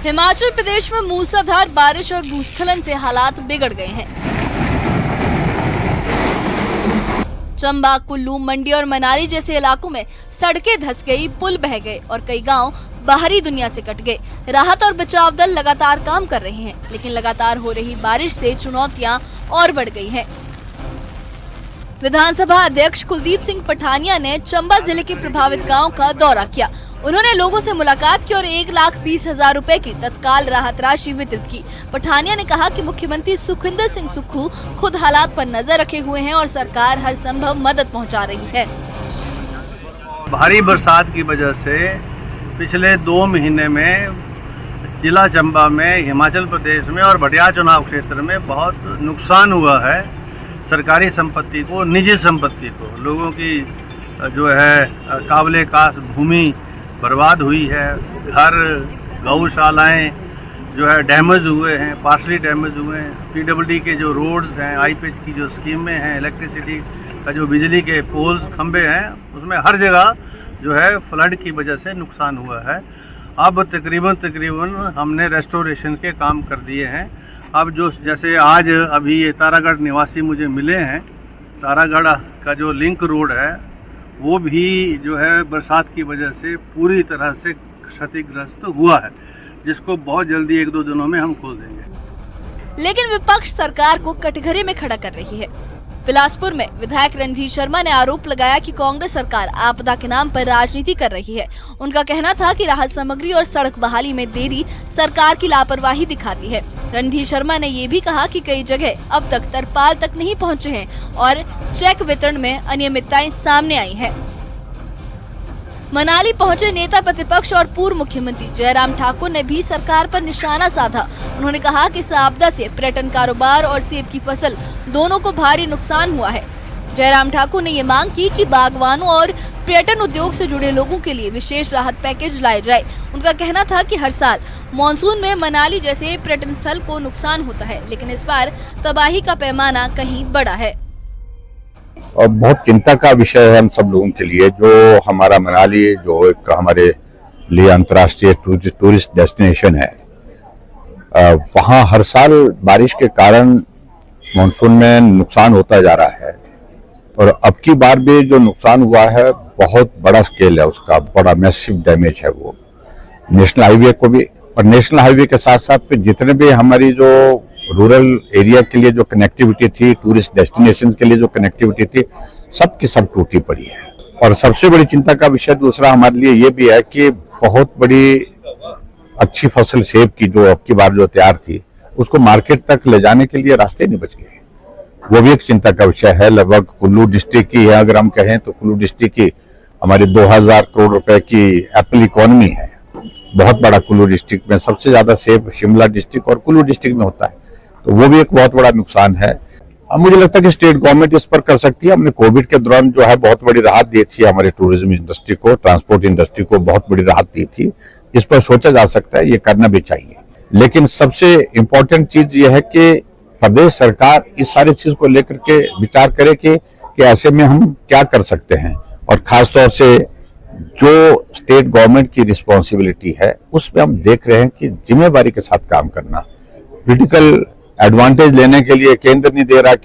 हिमाचल प्रदेश में मूसलाधार बारिश और भूस्खलन से हालात बिगड़ गए हैं। चंबा, कुल्लू, मंडी और मनाली जैसे इलाकों में सड़कें धंस गई, पुल बह गए और कई गांव बाहरी दुनिया से कट गए। राहत और बचाव दल लगातार काम कर रहे हैं, लेकिन लगातार हो रही बारिश से चुनौतियां और बढ़ गई हैं। विधानसभा अध्यक्ष कुलदीप सिंह पठानिया ने चंबा जिले के प्रभावित गांव का दौरा किया। उन्होंने लोगों से मुलाकात की और 1,20,000 रुपए की तत्काल राहत राशि वितरित की। पठानिया ने कहा कि मुख्यमंत्री सुखविंदर सिंह सुक्खू खुद हालात पर नजर रखे हुए हैं और सरकार हर संभव मदद पहुंचा रही है। भारी बरसात की वजह से पिछले 2 महीने में जिला चंबा में, हिमाचल प्रदेश में और भटिया चुनाव क्षेत्र में बहुत नुकसान हुआ है। सरकारी संपत्ति को, निजी संपत्ति को, लोगों की जो है काबिले कास भूमि बर्बाद हुई है। घर, गौशालाएं जो है डैमेज हुए हैं, पार्शली डैमेज हुए हैं। पीडब्ल्यूडी के जो रोड्स हैं, आईपीएच की जो स्कीमें हैं, इलेक्ट्रिसिटी का जो बिजली के पोल्स, खंबे हैं, उसमें हर जगह जो है फ्लड की वजह से नुकसान हुआ है। अब तकरीबन हमने रेस्टोरेशन के काम कर दिए हैं। अब जो जैसे आज अभी ये तारागढ़ निवासी मुझे मिले हैं, तारागढ़ का जो लिंक रोड है वो भी जो है बरसात की वजह से पूरी तरह से क्षतिग्रस्त हुआ है, जिसको बहुत जल्दी 1-2 दिनों में हम खोल देंगे। लेकिन विपक्ष सरकार को कटघरे में खड़ा कर रही है। बिलासपुर में विधायक रणधीर शर्मा ने आरोप लगाया कि कांग्रेस सरकार आपदा के नाम पर राजनीति कर रही है। उनका कहना था कि राहत सामग्री और सड़क बहाली में देरी सरकार की लापरवाही दिखाती है। रणधीर शर्मा ने ये भी कहा कि कई जगह अब तक तरपाल तक नहीं पहुंचे हैं और चेक वितरण में अनियमितताएं सामने आई हैं। मनाली पहुंचे नेता प्रतिपक्ष और पूर्व मुख्यमंत्री जयराम ठाकुर ने भी सरकार पर निशाना साधा। उन्होंने कहा कि इस आपदा से पर्यटन कारोबार और सेब की फसल दोनों को भारी नुकसान हुआ है। जयराम ठाकुर ने ये मांग की कि बागवानों और पर्यटन उद्योग से जुड़े लोगों के लिए विशेष राहत पैकेज लाए जाए। उनका कहना था कि हर साल मानसून में मनाली जैसे पर्यटन स्थल को नुकसान होता है, लेकिन इस बार तबाही का पैमाना कहीं बड़ा है। और बहुत चिंता का विषय है हम सब लोगों के लिए, जो हमारा मनाली जो एक हमारे लिए अंतर्राष्ट्रीय टूरिस्ट डेस्टिनेशन है, वहाँ हर साल बारिश के कारण मानसून में नुकसान होता जा रहा है। और अब की बार भी जो नुकसान हुआ है बहुत बड़ा स्केल है, उसका बड़ा मैसिव डैमेज है वो नेशनल हाईवे को भी, और नेशनल हाईवे के साथ साथ जितने भी हमारी जो रूरल एरिया के लिए जो कनेक्टिविटी थी, टूरिस्ट डेस्टिनेशन के लिए जो कनेक्टिविटी थी, सब की सब टूटी पड़ी है। और सबसे बड़ी चिंता का विषय दूसरा हमारे लिए ये भी है कि बहुत बड़ी अच्छी फसल सेब की जो अब की बार जो तैयार थी, उसको मार्केट तक ले जाने के लिए रास्ते नहीं बच गए। वो भी एक चिंता का विषय है। लगभग कुल्लू डिस्ट्रिक्ट की है, अगर हम कहें तो कुल्लू डिस्ट्रिक्ट की हमारी 2000 करोड़ रुपए की एप्पल इकोनॉमी है। बहुत बड़ा कुल्लू डिस्ट्रिक्ट में सबसे ज्यादा सेब शिमला डिस्ट्रिक्ट और कुल्लू डिस्ट्रिक्ट में होता है, तो वो भी एक बहुत बड़ा नुकसान है। अब मुझे लगता है कि स्टेट गवर्नमेंट इस पर कर सकती है। हमने कोविड के दौरान जो है बहुत बड़ी राहत दी थी हमारे टूरिज्म इंडस्ट्री को, ट्रांसपोर्ट इंडस्ट्री को बहुत बड़ी राहत दी थी। इस पर सोचा जा सकता है, ये करना भी चाहिए। लेकिन सबसे इम्पोर्टेंट चीज ये है कि प्रदेश सरकार इस सारी चीज को लेकर के विचार करे कि ऐसे में हम क्या कर सकते हैं, और खासतौर से जो स्टेट गवर्नमेंट की रिस्पॉन्सिबिलिटी है उसमें हम देख रहे हैं कि जिम्मेदारी के साथ काम करना। पोलिटिकल एडवांटेज लेने के लिए केंद्र नहीं दे रहा है,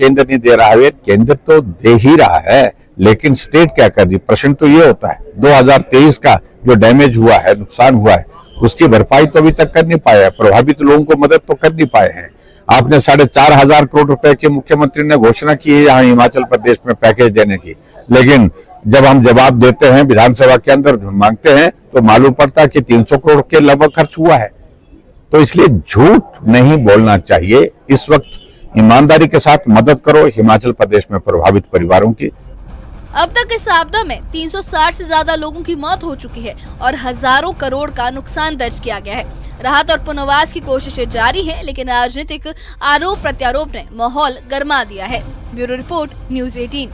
केंद्र तो दे ही रहा है, लेकिन स्टेट क्या कर रही? प्रश्न तो ये होता है 2023 का जो डैमेज हुआ है, नुकसान हुआ है, उसकी भरपाई तो अभी तक कर नहीं पाया है, प्रभावित लोगों को मदद तो कर नहीं पाए हैं। आपने 4,500 करोड़ रुपए की मुख्यमंत्री ने घोषणा की है यहाँ हिमाचल प्रदेश में पैकेज देने की, लेकिन जब हम जवाब देते हैं विधानसभा के अंदर मांगते हैं तो मालूम पड़ता है कि 300 करोड़ के लगभग खर्च हुआ है। तो इसलिए झूठ नहीं बोलना चाहिए। इस वक्त ईमानदारी के साथ मदद करो हिमाचल प्रदेश में प्रभावित परिवारों की। अब तक इस आपदा में 360 से ज्यादा लोगों की मौत हो चुकी है और हजारों करोड़ का नुकसान दर्ज किया गया है। राहत और पुनर्वास की कोशिशें जारी हैं, लेकिन राजनीतिक आरोप प्रत्यारोप ने माहौल गर्मा दिया है। Bureau report, news 18।